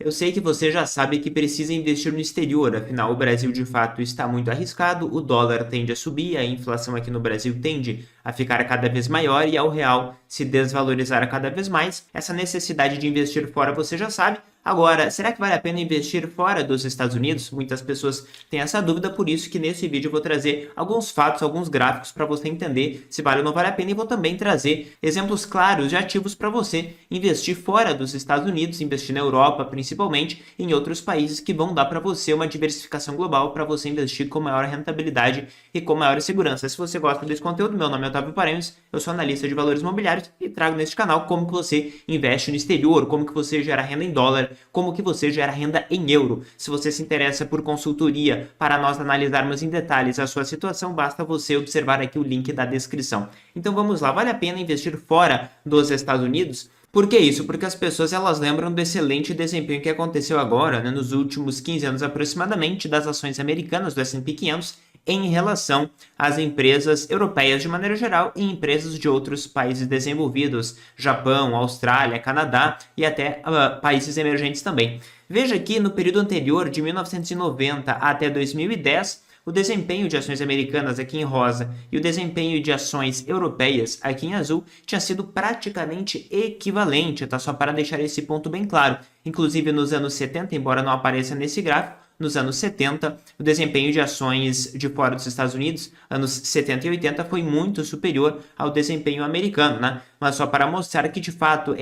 Eu sei que você já sabe que precisa investir no exterior, afinal o Brasil de fato está muito arriscado, o dólar tende a subir, a inflação aqui no Brasil tende a ficar cada vez maior e ao real se desvalorizar cada vez mais. Essa necessidade de investir fora você já sabe. Agora, será que vale a pena investir fora dos Estados Unidos? Muitas pessoas têm essa dúvida, por isso que nesse vídeo eu vou trazer alguns fatos, alguns gráficos para você entender se vale ou não vale a pena e vou também trazer exemplos claros de ativos para você investir fora dos Estados Unidos, investir na Europa principalmente, e em outros países que vão dar para você uma diversificação global para você investir com maior rentabilidade e com maior segurança. Se você gosta desse conteúdo, meu nome é Otávio Paranhos, eu sou analista de valores imobiliários e trago neste canal como que você investe no exterior, como que você gera renda em dólar, como que você gera renda em euro. Se você se interessa por consultoria para nós analisarmos em detalhes a sua situação, basta você observar aqui o link da descrição. Então vamos lá, vale a pena investir fora dos Estados Unidos? Por que isso? Porque as pessoas elas lembram do excelente desempenho que aconteceu agora, né, nos últimos 15 anos aproximadamente, das ações americanas do S&P 500 em relação às empresas europeias de maneira geral e empresas de outros países desenvolvidos, Japão, Austrália, Canadá e até países emergentes também. Veja que no período anterior, de 1990 até 2010, o desempenho de ações americanas aqui em rosa e o desempenho de ações europeias aqui em azul tinha sido praticamente equivalente, tá? Só para deixar esse ponto bem claro. Inclusive nos anos 70, embora não apareça nesse gráfico, nos anos 70, o desempenho de ações de fora dos Estados Unidos, anos 70 e 80, foi muito superior ao desempenho americano, né? Mas só para mostrar que, de fato,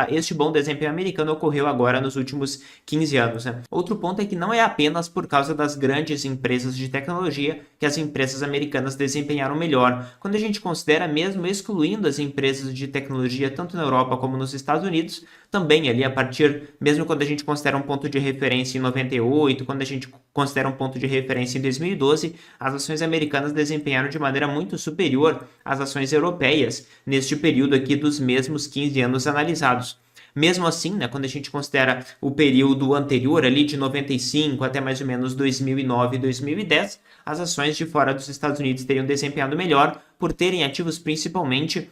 este bom desempenho americano ocorreu agora nos últimos 15 anos, né? Outro ponto é que não é apenas por causa das grandes empresas de tecnologia que as empresas americanas desempenharam melhor. Quando a gente considera, mesmo excluindo as empresas de tecnologia, tanto na Europa como nos Estados Unidos, também ali a partir, mesmo quando a gente considera um ponto de referência em 98, quando a gente considera um ponto de referência em 2012, as ações americanas desempenharam de maneira muito superior às ações europeias neste período aqui dos mesmos 15 anos analisados. Mesmo assim, né, quando a gente considera o período anterior, ali de 95 até mais ou menos 2009 e 2010, as ações de fora dos Estados Unidos teriam desempenhado melhor por terem ativos principalmente,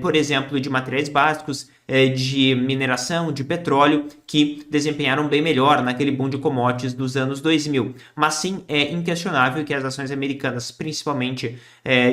por exemplo, de materiais básicos, de mineração, de petróleo, que desempenharam bem melhor naquele boom de commodities dos anos 2000. Mas sim, é inquestionável que as ações americanas, principalmente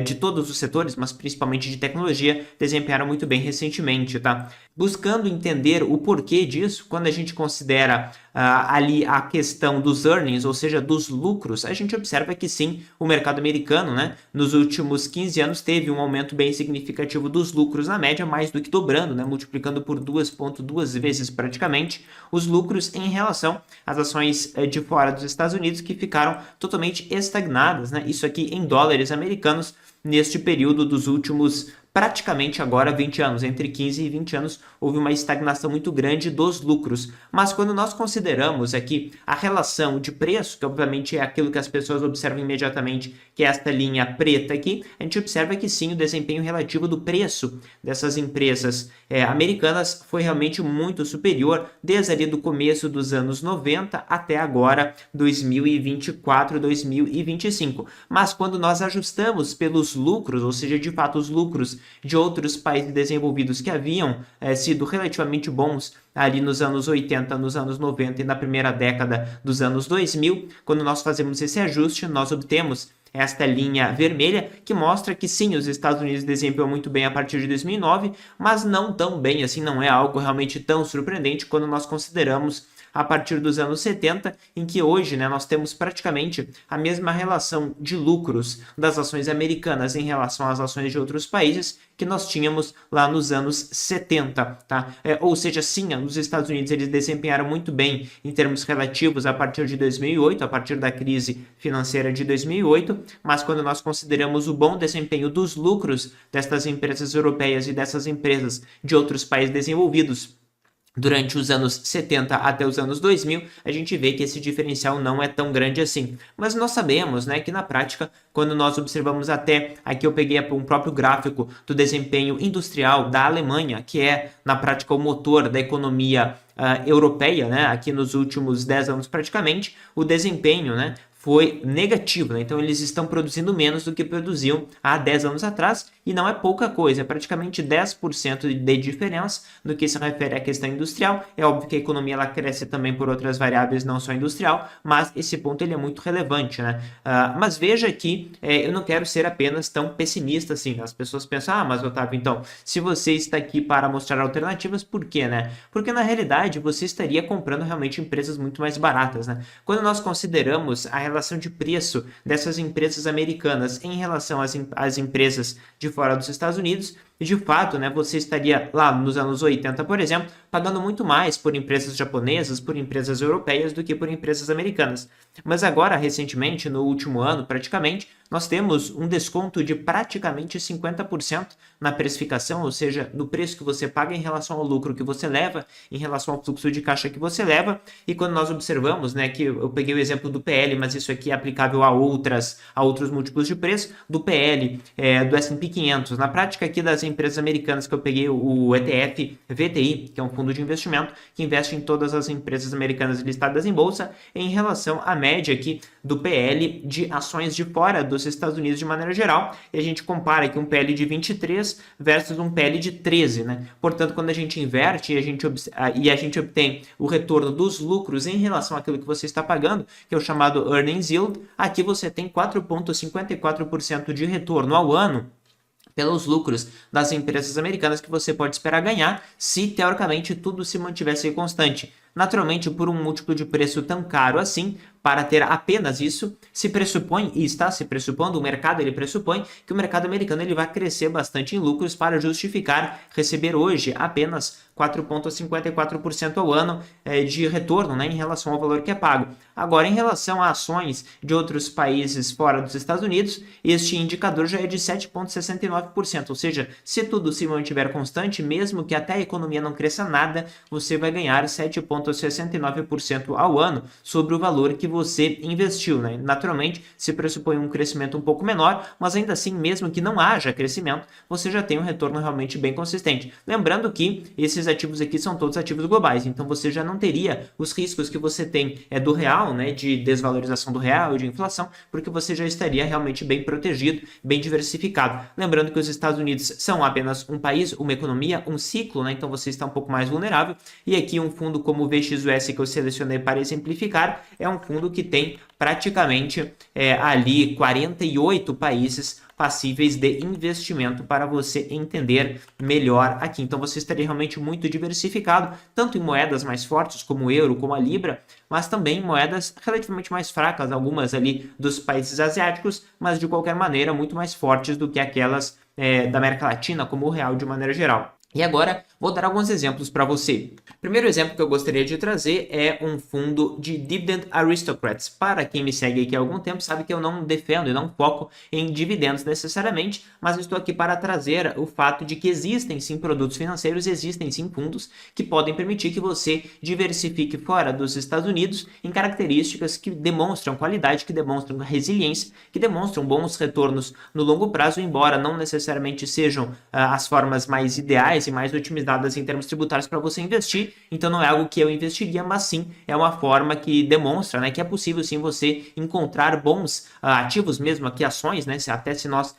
de todos os setores, mas principalmente de tecnologia, desempenharam muito bem recentemente, tá? Buscando entender o porquê disso, quando a gente considera ali a questão dos earnings, ou seja, dos lucros, a gente observa que sim, o mercado americano, né, nos últimos 15 anos teve um aumento bem significativo dos lucros na média, mais do que dobrando, né, multiplicando por 2,2 vezes praticamente os lucros em relação às ações de fora dos Estados Unidos que ficaram totalmente estagnadas, né, isso aqui em dólares americanos neste período dos últimos praticamente agora 20 anos, entre 15 e 20 anos, houve uma estagnação muito grande dos lucros. Mas quando nós consideramos aqui a relação de preço, que obviamente é aquilo que as pessoas observam imediatamente, que é esta linha preta aqui, a gente observa que sim, o desempenho relativo do preço dessas empresas americanas foi realmente muito superior, desde ali do começo dos anos 90 até agora 2024, 2025. Mas quando nós ajustamos pelos lucros, ou seja, de fato os lucros de outros países desenvolvidos que haviam sido relativamente bons ali nos anos 80, nos anos 90 e na primeira década dos anos 2000, quando nós fazemos esse ajuste, nós obtemos esta linha vermelha que mostra que sim, os Estados Unidos desempenhou muito bem a partir de 2009, mas não tão bem assim, não é algo realmente tão surpreendente quando nós consideramos a partir dos anos 70, em que hoje, né, nós temos praticamente a mesma relação de lucros das ações americanas em relação às ações de outros países que nós tínhamos lá nos anos 70, tá? Ou seja, sim, os Estados Unidos eles desempenharam muito bem em termos relativos a partir de 2008, a partir da crise financeira de 2008, mas quando nós consideramos o bom desempenho dos lucros destas empresas europeias e dessas empresas de outros países desenvolvidos, durante os anos 70 até os anos 2000, a gente vê que esse diferencial não é tão grande assim. Mas nós sabemos, né, que na prática, quando nós observamos até, aqui eu peguei um próprio gráfico do desempenho industrial da Alemanha, que é na prática o motor da economia europeia, né, aqui nos últimos 10 anos praticamente, o desempenho, né, foi negativo, né? Então eles estão produzindo menos do que produziam há 10 anos atrás e não é pouca coisa, é praticamente 10% de diferença no que se refere à questão industrial. É óbvio que a economia ela cresce também por outras variáveis, não só industrial, mas esse ponto ele é muito relevante, né? Mas veja que eu não quero ser apenas tão pessimista assim. As pessoas pensam, mas Otávio, então, se você está aqui para mostrar alternativas, por quê, né? Porque na realidade você estaria comprando realmente empresas muito mais baratas, né? Quando nós consideramos a relação de preço dessas empresas americanas em relação às empresas de fora dos Estados Unidos, de fato, né, você estaria lá nos anos 80, por exemplo, pagando muito mais por empresas japonesas, por empresas europeias do que por empresas americanas. Mas agora, recentemente, no último ano, praticamente, nós temos um desconto de praticamente 50% na precificação, ou seja, no preço que você paga em relação ao lucro que você leva, em relação ao fluxo de caixa que você leva. E quando nós observamos, né, que eu peguei o exemplo do PL, mas isso aqui é aplicável a outros múltiplos de preço, do PL, do S&P 500. Na prática aqui das empresas americanas que eu peguei o ETF VTI, que é um fundo de investimento que investe em todas as empresas americanas listadas em bolsa, em relação à média aqui do PL de ações de fora dos Estados Unidos de maneira geral, e a gente compara aqui um PL de 23 versus um PL de 13, né? Portanto, quando a gente inverte e a gente obtém o retorno dos lucros em relação àquilo que você está pagando, que é o chamado Earnings Yield, aqui você tem 4,54% de retorno ao ano pelos lucros das empresas americanas que você pode esperar ganhar se, teoricamente, tudo se mantivesse constante. Naturalmente, por um múltiplo de preço tão caro assim, para ter apenas isso, se pressupõe, e está se pressupondo, o mercado ele pressupõe que o mercado americano ele vai crescer bastante em lucros para justificar receber hoje apenas 4,54% ao ano de retorno, né, em relação ao valor que é pago. Agora, em relação a ações de outros países fora dos Estados Unidos, este indicador já é de 7,69%, ou seja, se tudo se mantiver constante, mesmo que até a economia não cresça nada, você vai ganhar 7,69% ao ano sobre o valor que você investiu, né? Naturalmente, se pressupõe um crescimento um pouco menor, mas ainda assim, mesmo que não haja crescimento, você já tem um retorno realmente bem consistente. Lembrando que esses ativos aqui são todos ativos globais, então você já não teria os riscos que você tem do real, né, de desvalorização do real e de inflação, porque você já estaria realmente bem protegido, bem diversificado. Lembrando que os Estados Unidos são apenas um país, uma economia, um ciclo, né? Então você está um pouco mais vulnerável, e aqui um fundo como o VXUS que eu selecionei para exemplificar é um fundo que tem praticamente ali 48 países passíveis de investimento para você entender melhor aqui. Então você estaria realmente muito diversificado, tanto em moedas mais fortes como o euro, como a libra, mas também em moedas relativamente mais fracas, algumas ali dos países asiáticos, mas de qualquer maneira muito mais fortes do que aquelas da América Latina, como o real de maneira geral. E agora vou dar alguns exemplos para você. O primeiro exemplo que eu gostaria de trazer é um fundo de Dividend Aristocrats. Para quem me segue aqui há algum tempo sabe que eu não defendo e não foco em dividendos necessariamente, mas estou aqui para trazer o fato de que existem sim produtos financeiros, existem sim fundos que podem permitir que você diversifique fora dos Estados Unidos em características que demonstram qualidade, que demonstram resiliência, que demonstram bons retornos no longo prazo, embora não necessariamente sejam as formas mais ideais e mais otimizadas em termos tributários para você investir. Então não é algo que eu investiria, mas sim é uma forma que demonstra, né, que é possível sim você encontrar bons ativos mesmo aqui, ações, né, até se nós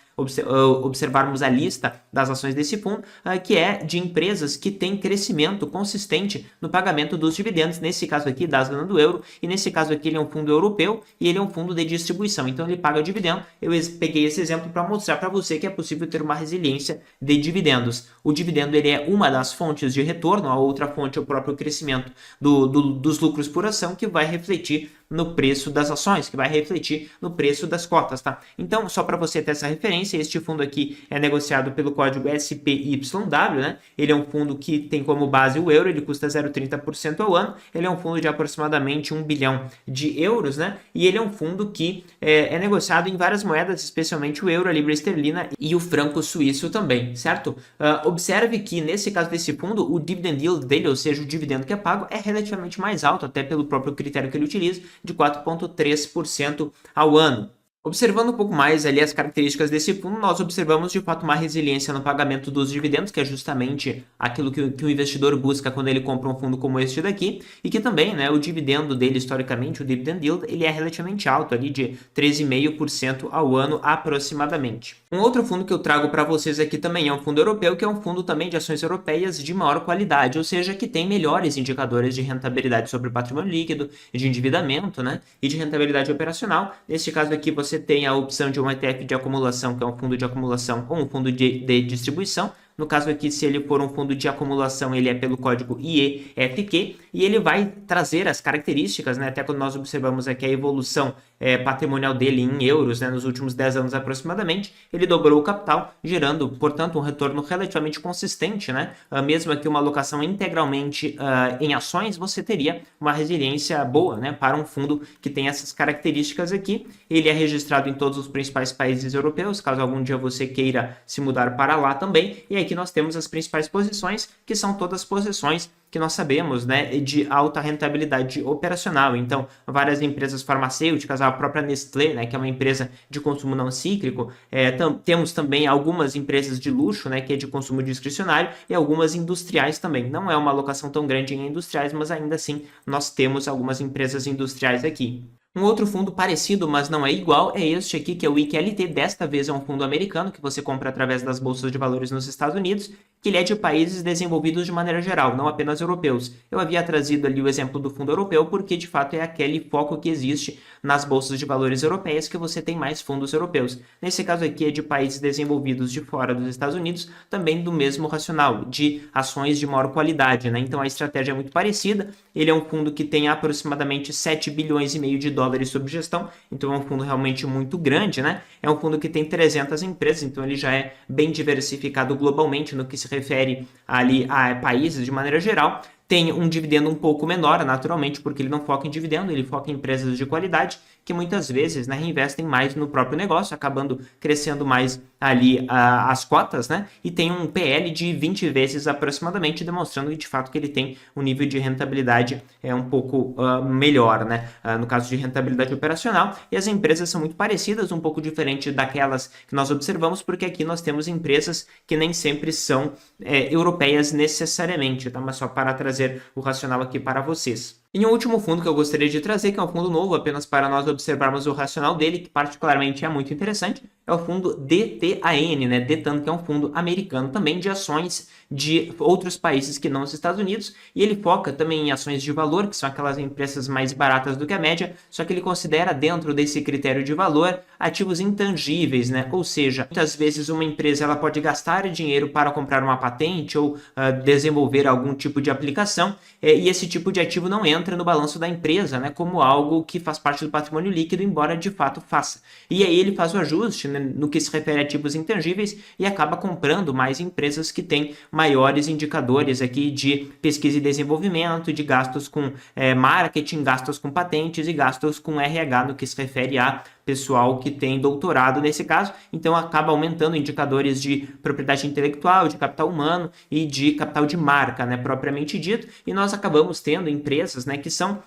observarmos a lista das ações desse fundo, que é de empresas que têm crescimento consistente no pagamento dos dividendos, nesse caso aqui da zona do euro, e nesse caso aqui ele é um fundo europeu e ele é um fundo de distribuição, então ele paga dividendo. Eu peguei esse exemplo para mostrar para você que é possível ter uma resiliência de dividendos. O dividendo ele é uma das fontes de retorno, a outra fonte é o próprio crescimento dos lucros por ação, que vai refletir no preço das ações, que vai refletir no preço das cotas, tá? Então, só para você ter essa referência, este fundo aqui é negociado pelo código SPYW, né? Ele é um fundo que tem como base o euro, ele custa 0,30% ao ano, ele é um fundo de aproximadamente 1 bilhão de euros, né? E ele é um fundo que é negociado em várias moedas, especialmente o euro, a libra esterlina e o franco suíço também, certo? Observe que nesse caso desse fundo, o dividend yield dele, ou seja, o dividendo que é pago, é relativamente mais alto, até pelo próprio critério que ele utiliza, de 4,3% ao ano. Observando um pouco mais ali as características desse fundo, nós observamos de fato uma resiliência no pagamento dos dividendos, que é justamente aquilo que o investidor busca quando ele compra um fundo como este daqui, e que também, né, o dividendo dele historicamente, o dividend yield, ele é relativamente alto, ali de 13,5% ao ano aproximadamente. Um outro fundo que eu trago para vocês aqui também é um fundo europeu, que é um fundo também de ações europeias de maior qualidade, ou seja, que tem melhores indicadores de rentabilidade sobre o patrimônio líquido, de endividamento, né, e de rentabilidade operacional. Neste caso aqui, você tem a opção de um ETF de acumulação, que é um fundo de acumulação, ou um fundo de distribuição. No caso aqui, se ele for um fundo de acumulação, ele é pelo código IEFQ e ele vai trazer as características, né? Até quando nós observamos aqui a evolução patrimonial dele em euros, né? Nos últimos 10 anos aproximadamente, ele dobrou o capital, gerando, portanto, um retorno relativamente consistente, né? Mesmo que uma alocação integralmente em ações, você teria uma resiliência boa, né? Para um fundo que tem essas características aqui. Ele é registrado em todos os principais países europeus, caso algum dia você queira se mudar para lá também. E aqui nós temos as principais posições, que são todas posições que nós sabemos, né, de alta rentabilidade operacional. Então, várias empresas farmacêuticas, a própria Nestlé, né, que é uma empresa de consumo não cíclico, temos também algumas empresas de luxo, né, que é de consumo discricionário, e algumas industriais também. Não é uma alocação tão grande em industriais, mas ainda assim nós temos algumas empresas industriais aqui. Um outro fundo parecido, mas não é igual, é este aqui, que é o IQLT. Desta vez é um fundo americano que você compra através das bolsas de valores nos Estados Unidos, que ele é de países desenvolvidos de maneira geral, não apenas europeus. Eu havia trazido ali o exemplo do fundo europeu porque, de fato, é aquele foco que existe nas bolsas de valores europeias que você tem mais fundos europeus. Nesse caso aqui é de países desenvolvidos de fora dos Estados Unidos, também do mesmo racional, de ações de maior qualidade, né? Então a estratégia é muito parecida. Ele é um fundo que tem aproximadamente 7 bilhões e meio de dólares sob gestão, então é um fundo realmente muito grande, né? É um fundo que tem 300 empresas, então ele já é bem diversificado globalmente no que se refere ali a países de maneira geral. Tem um dividendo um pouco menor, naturalmente, porque ele não foca em dividendo, ele foca em empresas de qualidade que muitas vezes, né, reinvestem mais no próprio negócio, acabando crescendo mais ali as cotas, né? E tem um PL de 20 vezes aproximadamente, demonstrando de fato que ele tem um nível de rentabilidade um pouco melhor, né? No caso de rentabilidade operacional. E as empresas são muito parecidas, um pouco diferente daquelas que nós observamos, porque aqui nós temos empresas que nem sempre são europeias necessariamente, tá? Mas só para trazer o racional aqui para vocês. E um último fundo que eu gostaria de trazer, que é um fundo novo, apenas para nós observarmos o racional dele, que particularmente é muito interessante, é o fundo DTAN, né? DTAN, que é um fundo americano também de ações de outros países que não os Estados Unidos, e ele foca também em ações de valor, que são aquelas empresas mais baratas do que a média, só que ele considera dentro desse critério de valor ativos intangíveis, né? Ou seja, muitas vezes uma empresa ela pode gastar dinheiro para comprar uma patente ou desenvolver algum tipo de aplicação, e esse tipo de ativo não entra no balanço da empresa, né, como algo que faz parte do patrimônio líquido, embora de fato faça. E aí ele faz o ajuste, né, no que se refere a ativos intangíveis e acaba comprando mais empresas que têm maiores indicadores aqui de pesquisa e desenvolvimento, de gastos com marketing, gastos com patentes e gastos com RH, no que se refere a pessoal que tem doutorado nesse caso, então acaba aumentando indicadores de propriedade intelectual, de capital humano e de capital de marca, né, propriamente dito, e nós acabamos tendo empresas, né, que são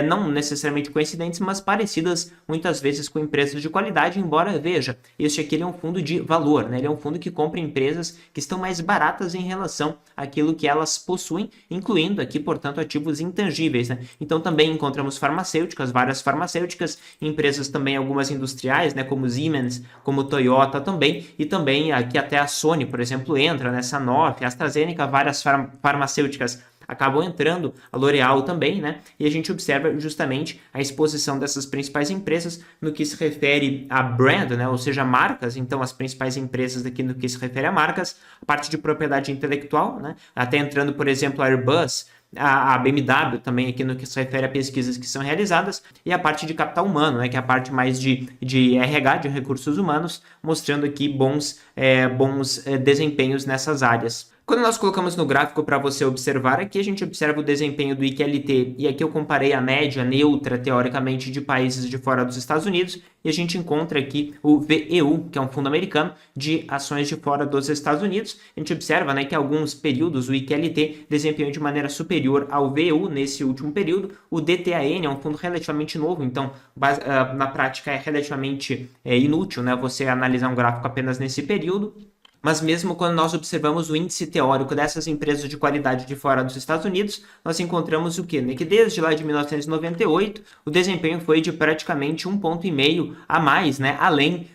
não necessariamente coincidentes, mas parecidas muitas vezes com empresas de qualidade, embora, veja, este aqui ele é um fundo de valor, né, ele é um fundo que compra empresas que estão mais baratas em relação àquilo que elas possuem, incluindo aqui, portanto, ativos intangíveis, né? Então também encontramos farmacêuticas, várias farmacêuticas, empresas também algumas industriais, né, como Siemens, como Toyota também, e também aqui até a Sony, por exemplo, entra nessa Sanofi, AstraZeneca, várias farmacêuticas acabam entrando, a L'Oréal também, né? E a gente observa justamente a exposição dessas principais empresas no que se refere a brand, né? Ou seja, marcas, então as principais empresas aqui no que se refere a marcas, a parte de propriedade intelectual, né? Até entrando, por exemplo, a Airbus, a BMW também aqui no que se refere a pesquisas que são realizadas, e a parte de capital humano, né, que é a parte mais de RH, de recursos humanos, mostrando aqui bons desempenhos nessas áreas. Quando nós colocamos no gráfico para você observar, aqui a gente observa o desempenho do IQLT, e aqui eu comparei a média neutra, teoricamente, de países de fora dos Estados Unidos, e a gente encontra aqui o VEU, que é um fundo americano de ações de fora dos Estados Unidos. A gente observa, né, que em alguns períodos o IQLT desempenhou de maneira superior ao VEU nesse último período. O DTAN é um fundo relativamente novo, então na prática é relativamente inútil, né, você analisar um gráfico apenas nesse período. Mas mesmo quando nós observamos o índice teórico dessas empresas de qualidade de fora dos Estados Unidos, nós encontramos o quê? Que desde lá de 1998, o desempenho foi de praticamente 1,5 ponto a mais, né? Além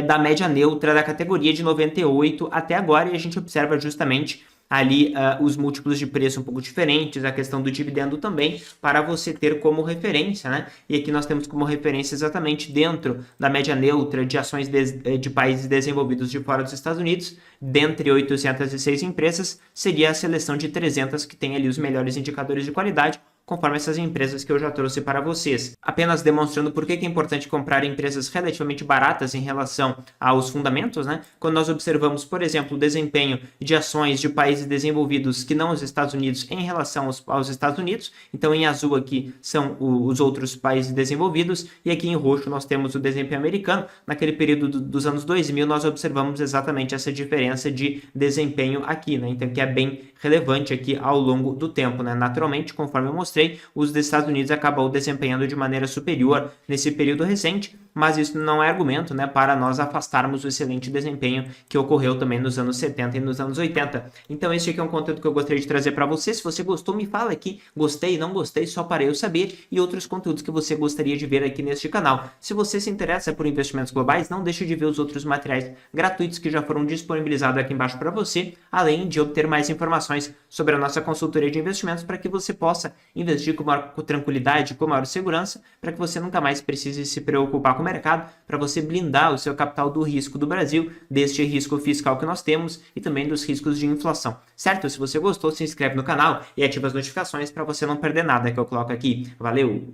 da média neutra da categoria de 98 até agora, e a gente observa justamente ali os múltiplos de preço um pouco diferentes, a questão do dividendo também, para você ter como referência, né? E aqui nós temos como referência exatamente dentro da média neutra de ações de países desenvolvidos de fora dos Estados Unidos, dentre 806 empresas, seria a seleção de 300 que tem ali os melhores indicadores de qualidade, conforme essas empresas que eu já trouxe para vocês. Apenas demonstrando por que é importante comprar empresas relativamente baratas em relação aos fundamentos, né? Quando nós observamos, por exemplo, o desempenho de ações de países desenvolvidos que não os Estados Unidos em relação aos Estados Unidos, então em azul aqui são os outros países desenvolvidos, e aqui em roxo nós temos o desempenho americano. Naquele período dos anos 2000 nós observamos exatamente essa diferença de desempenho aqui, né? Então que é bem relevante aqui ao longo do tempo, né? Naturalmente, conforme eu mostrei, os Estados Unidos acabou desempenhando de maneira superior nesse período recente, mas isso não é argumento, né, para nós afastarmos o excelente desempenho que ocorreu também nos anos 70 e nos anos 80. Então esse aqui é um conteúdo que eu gostaria de trazer para você. Se você gostou, me fala aqui, gostei, não gostei, só para eu saber, e outros conteúdos que você gostaria de ver aqui neste canal. Se você se interessa por investimentos globais, não deixe de ver os outros materiais gratuitos que já foram disponibilizados aqui embaixo para você, além de obter mais informações sobre a nossa consultoria de investimentos para que você possa investir com maior tranquilidade, com maior segurança, para que você nunca mais precise se preocupar com o mercado, para você blindar o seu capital do risco do Brasil, deste risco fiscal que nós temos e também dos riscos de inflação. Certo? Se você gostou, se inscreve no canal e ativa as notificações para você não perder nada que eu coloco aqui. Valeu!